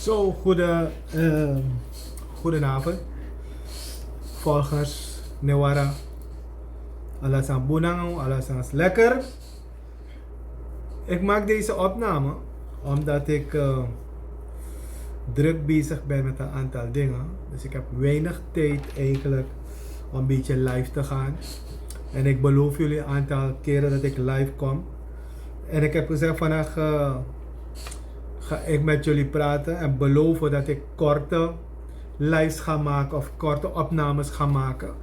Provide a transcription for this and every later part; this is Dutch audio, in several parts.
Zo, goedenavond. Volgers, Newara. Alasan Bunang, alasan lekker. Ik maak deze opname omdat ik druk bezig ben met een aantal dingen. Dus ik heb weinig tijd eigenlijk om een beetje live te gaan. En ik beloof jullie een aantal keren dat ik live kom. En ik heb gezegd vandaag ga ik met jullie praten en beloven dat ik korte lives ga maken of korte opnames ga maken.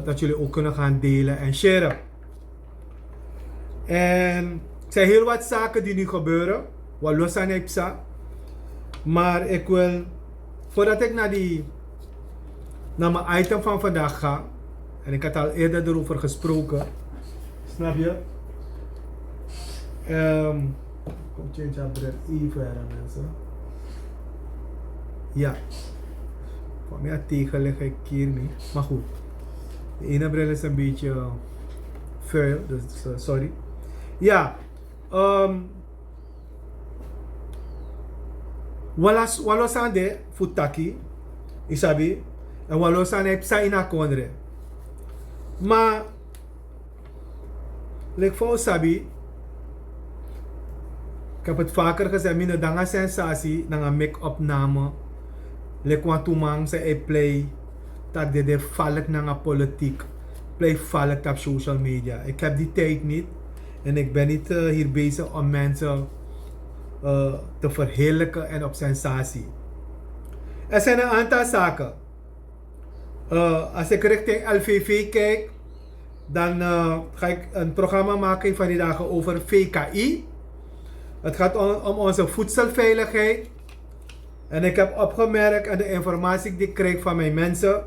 Dat jullie ook kunnen gaan delen en sharen. En er zijn heel wat zaken die nu gebeuren. Wat los aan Ipsa. Maar ik wil, voordat ik naar mijn item van vandaag ga. En ik had al eerder erover gesproken. Snap je? Kom change up de even mensen. Ja. Voor mij tegen leg ik hier niet. Maar goed. De ene bril is een beetje vuil. Dus sorry. Ja. Walos aan de futaki. Isabi. En walos aan de psa ina kondre. Maar. Lek voor sabi. Ik heb het vaker gezegd, mijn danga sensatie na een make-opname. Lek want toemang ze play dat de valk na politiek. Play valk op social media. Ik heb die tijd niet. En ik ben niet hier bezig om mensen te verheerlijken en op sensatie. Er zijn een aantal zaken. Als ik richting LVV kijk, dan ga ik een programma maken van die dagen over VKI. Het gaat om onze voedselveiligheid. En ik heb opgemerkt aan de informatie die ik krijg van mijn mensen.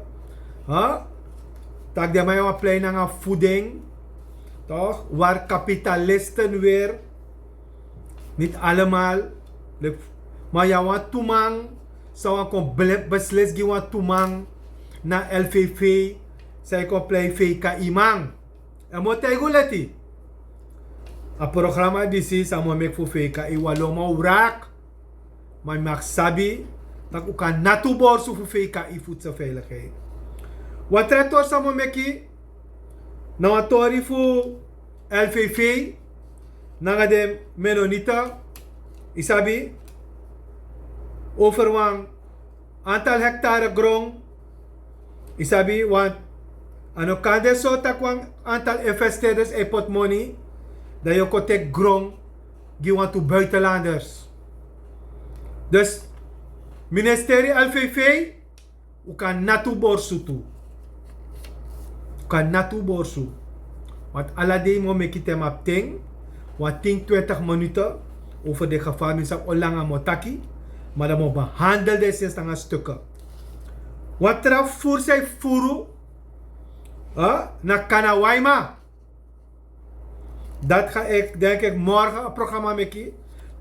Dat de mij op plein aan voeding. Toch? Waar kapitalisten weer. Niet allemaal. Maar ja, wat toemang. Zou ik beslist wat toemang. Na LVV. Zij kon play VKI man. En moet hij goed letten. Het programma die samo mek voor VKI waloma urak. Maar mag sabi dat ook kan natu borsu voor VKI voedselveiligheid. Wat retor samo meki na watori voor LVV na de Menonita isabi over een aantal hectare grond isabi want ano kande so takwang aantal investeerders e pot money dat je kon tek grond geven to buitenlanders. Dus ministerie LVV u kan natu borsu toe. U kan natu borsu. Want alle mo mekite map ting. Want 10-20 minuten over de gevangenschap olanga motaki. Maar dan moet behandeld is in stukken. Wat traf voor zij furu na Kanawaima. Dat ga ik denk ik morgen een programma maken.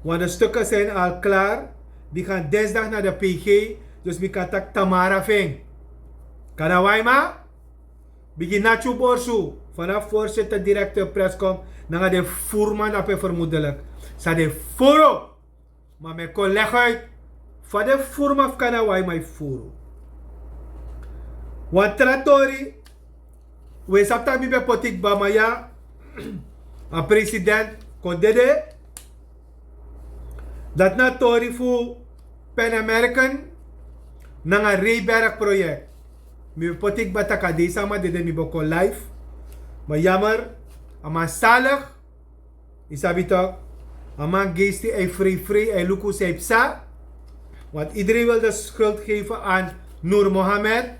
Want de stukken zijn al klaar. Die gaan dinsdag naar de PG. Dus ik kan tak Tamara Ving. Kanawaima. Begin Nacho Borsu. Vanaf voorzitter directeur prescom. Dan de voerman dat je vermoedelijk. Sa de furo. Maar mijn collega uit. Van de voerman van Kanawaima furo. Want tratori. We sapta mi be potik bamaya. Een president kon dede dat na tori voor Pan American na een Rayberg project. Mi potik bataka desa ma dede mi boko live. Maar jammer, ama salig isabi toch, ama geesti ei free ei luku seipsa. Want iedereen wil de schuld geven aan Noor Mohammed.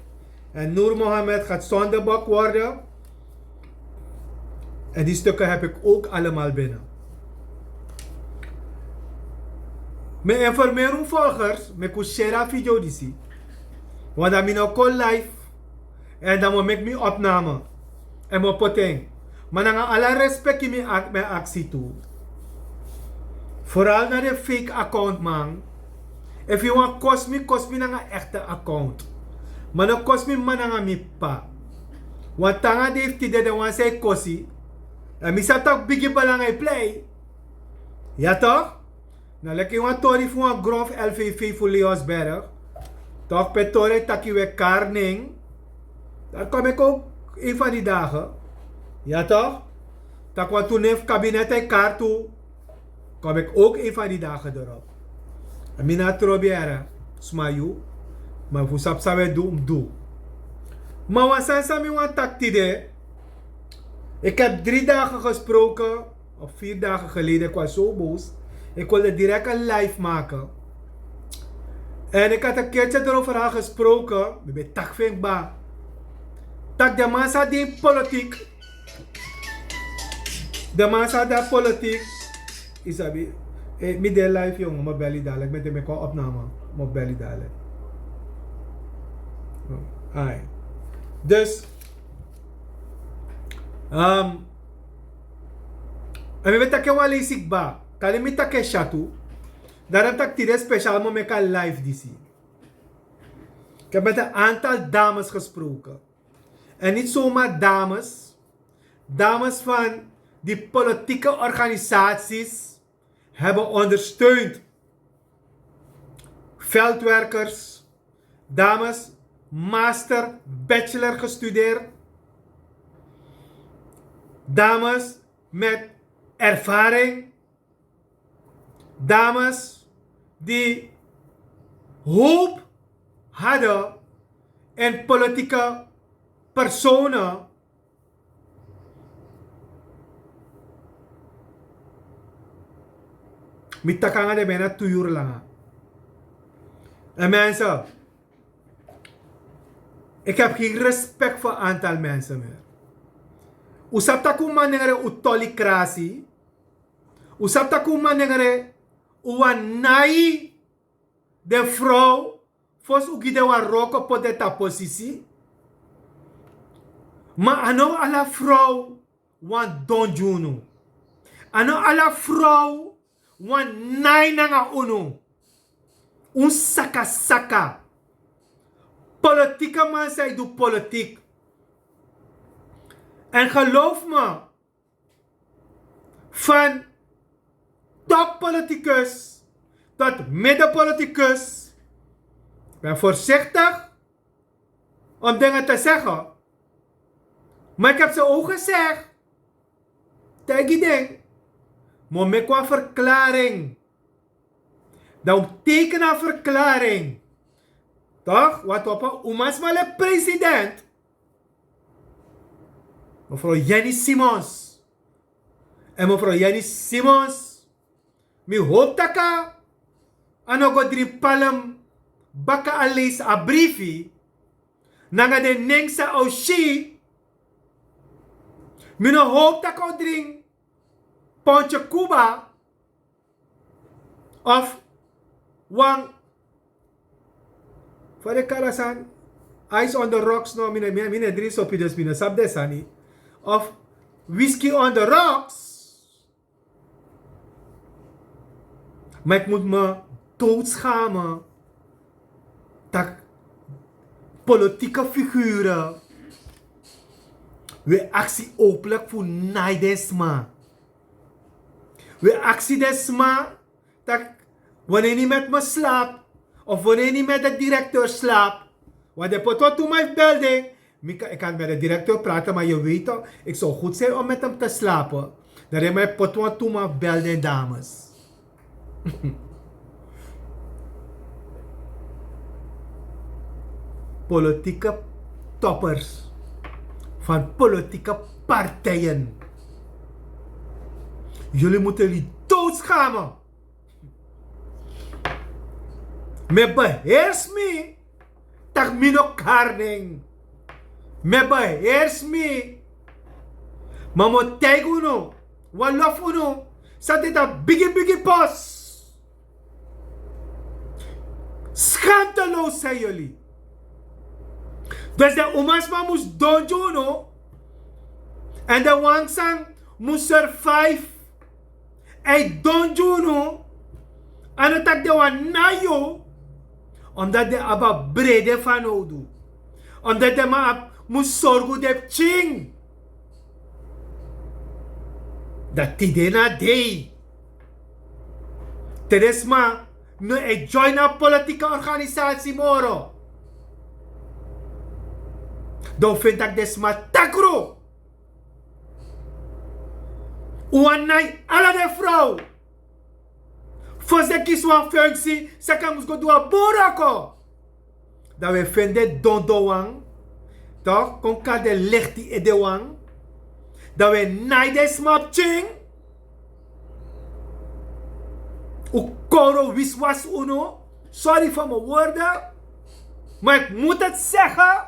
En Noor Mohammed gaat zondebok worden. En die stukken heb ik ook allemaal binnen. Mijn informeren volgers, mijn kushera video die zie. Want dan ben ik live. En dan moet ik mijn opname. En mijn poteng. Maar dan ga alle respect in mijn actie toe. Vooral naar de fake account man. If you want kost me naar een echte account. Maar dan kost me man naar mijn pa. Want tanga heeft die de wan say kosi. En misap tak bigi balang ay play. Ja toch? Na lekker een tori voor een grof LVV voor Leosberg. Toch petore taki we Karning. Daar kom ik ook een van die dagen. Ja toch? Tak wat toen heeft kabinet en kaart toe. Kom ik ook een van die dagen erop. En mina trobiera. Smayu. Maar voor sap we doen. Maar wat zijn ze met taktide? Ik heb 3 dagen gesproken. Of 4 dagen geleden. Ik was zo boos. Ik wilde direct een live maken. En ik had een keertje erover al gesproken. Met tak vind ba. Tak de massa die politiek. De massa die politiek. Isabi. Met de live jongen. Maar belly dadelijk. Met de opname. Maar belly dadelijk. Ai. Dus. En we weten dat je ziek ba. Kali mi take chatu. Daarom tak tire speciaal maar met een live disi. Ik heb met een aantal dames gesproken. En niet zomaar dames. Dames van die politieke organisaties hebben ondersteund. Veldwerkers. Dames, master, bachelor gestudeerd. Dames met ervaring. Dames die hoop hadden in politieke personen. Met takanga de bijna 2 uur lang. En mensen, ik heb geen respect voor een aantal mensen meer. Usap taku manengere utolicratie. Usap taku manengere uwanai de vrouw. Fos ugide wa roko po de ta positie. Maar ano ala vrouw wan don juno. Ano ala vrouw wan nai nanga uno. Un saka saka. Politieke man zij doet politiek. En geloof me, van toppoliticus tot middenpoliticus, ik ben voorzichtig om dingen te zeggen. Maar ik heb ze ook gezegd. Tegen die ding. Maar met qua verklaring. Dan tekenen een verklaring. Toch? Wat op een umasmale president. Mevrouw Jenny Simons. En mevrouw Jenny Simons. Mi hoop taka. Ano go drie palm. Baka alis a briefi. Nanga de nengsa o shi. Mi no hoop taka o drink. Pontje Cuba. Of. Wang. Voor de karasan. Ice on the rocks. No, mine drie sopides mine sabdesani. Of whisky on the rocks. Maar ik moet me doodschamen dat politieke figuren we actie openlijk voor naidesma. We actie desma dat wanneer je niet met me slaapt of wanneer je niet met de directeur slaapt, want de potot to my building. Ik kan met de directeur praten, maar je weet toch, ik zou goed zijn om met hem te slapen. Dat hij mij potot to my building, dames. Politieke toppers van politieke partijen. Jullie moeten jullie doodschamen. Me beheers me. Tak mino karning. Me beheers me. Maar mo tag uno. Walof uno. Sa dit a biggie pos. Schaamteloos zijn jullie. Dus de umasma moest dojo no. En de wangsang moest survive. En dojo no. En het tak de wan nayo. Omdat de aba brede van oudu. Omdat de ma moest zorgen de ching. Dat tidena day. Teresma, no e join na politieke organisatie moro. Dan vind ik desma takro. Uanai ala de vrouw. Voor ze kies een functie, ze kan ons go doen borako. Dat we vinden dondowang. Toch? Kon ka de lichti edewang. Dat we nai desma ching. U koro wiswas uno. Sorry voor mijn woorden. Maar ik moet het zeggen.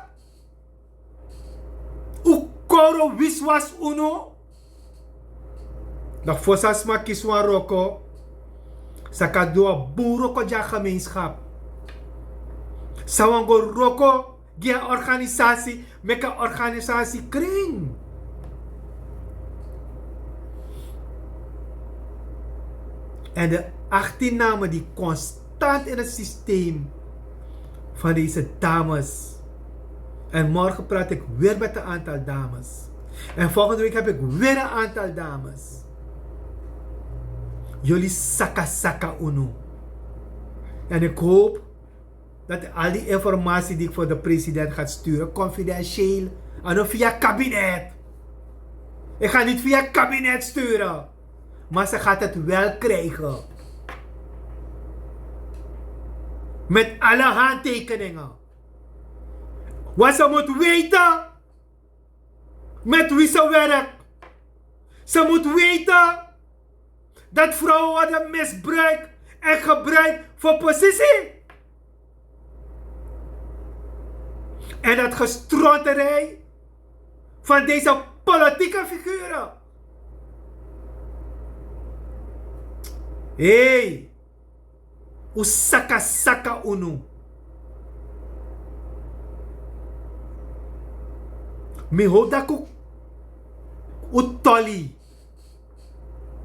U koro wiswas uno. Dat voor sasma kiswan roko. Sa ka doa buro ko ja gemeenschap. Sawango roko gia organisatie. Meka organisatie kring. En de 18 namen die constant in het systeem van deze dames. En morgen praat ik weer met een aantal dames. En volgende week heb ik weer een aantal dames. Jullie saka uno. En ik hoop dat al die informatie die ik voor de president ga sturen, confidentieel, en via kabinet. Ik ga niet via kabinet sturen. Maar ze gaat het wel krijgen. Met alle handtekeningen. Wat ze moet weten. Met wie ze werkt. Ze moet weten. Dat vrouwen worden misbruikt. En gebruikt voor positie. En dat gestrotterij. Van deze politieke figuren. Hey, saka uno. Mi hodaku utoli.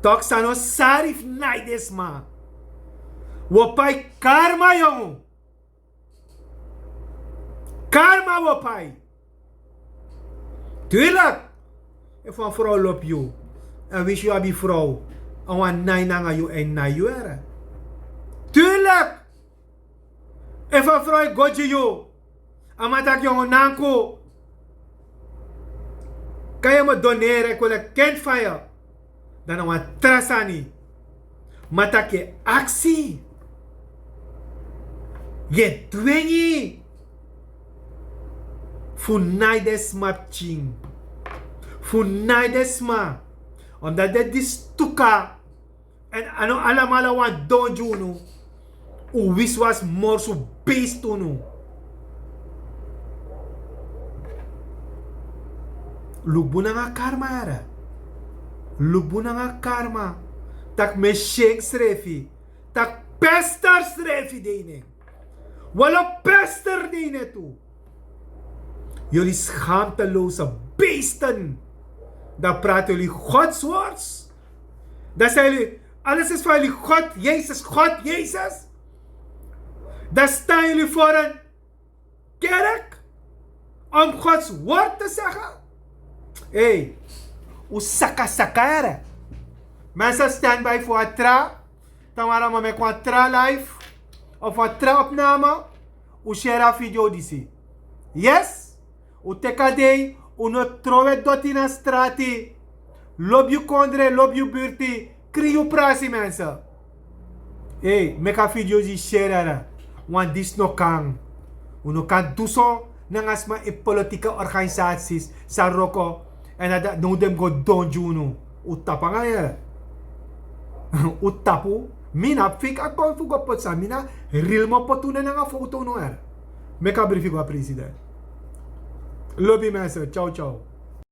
Tok sano sarif naidesma. Wopai karma yon. Karma wopai. Tuurlijk. If een vrouw loopt je. En wist je aan die vrouw. Awan nai nanga you en na you era. Tuurlijk! If een vrouw goji you. Amatak yung nanko. Kan je me doneren, ik wil een kind van je. Dan awan trasani. Matak je actie. Je dwingi. Funai desma ching. Funai desma. Omdat dit die stuka en ano allemaal wat doen juno. U wist was morso beest nu. Lubuna nga karma era. Lubuna nga karma. Tak me shake srefi. Tak pester srefi dene. Wala pester dene toe. Jullie schaamteloze beesten. Dan praten jullie Gods woord. Dan zeggen jullie, alles is van jullie God, Jezus. Dan staan jullie voor een kerk om Gods woord te zeggen. Hey, hoe saka er. Mensen staan bij voor een tra. Dan waren we met een tra live. Of een tra opname. Hoe share een video die. Yes? Hoe teka day. Uno trove doti na strati. Loop je kondre, loop je buurti. Kri je prasi mensen. Hey, make a video die share. Want dis no kan. Uno kan do so. Nangasma in politieke organisaties. Sa roko. En dat no dem go don juno. Utapa nga yere. Utapu. Mina fik a kon fugo potsa. Mina real mo potune nga foto no er. Make a brief go president. Lobby mensen, ciao ciao.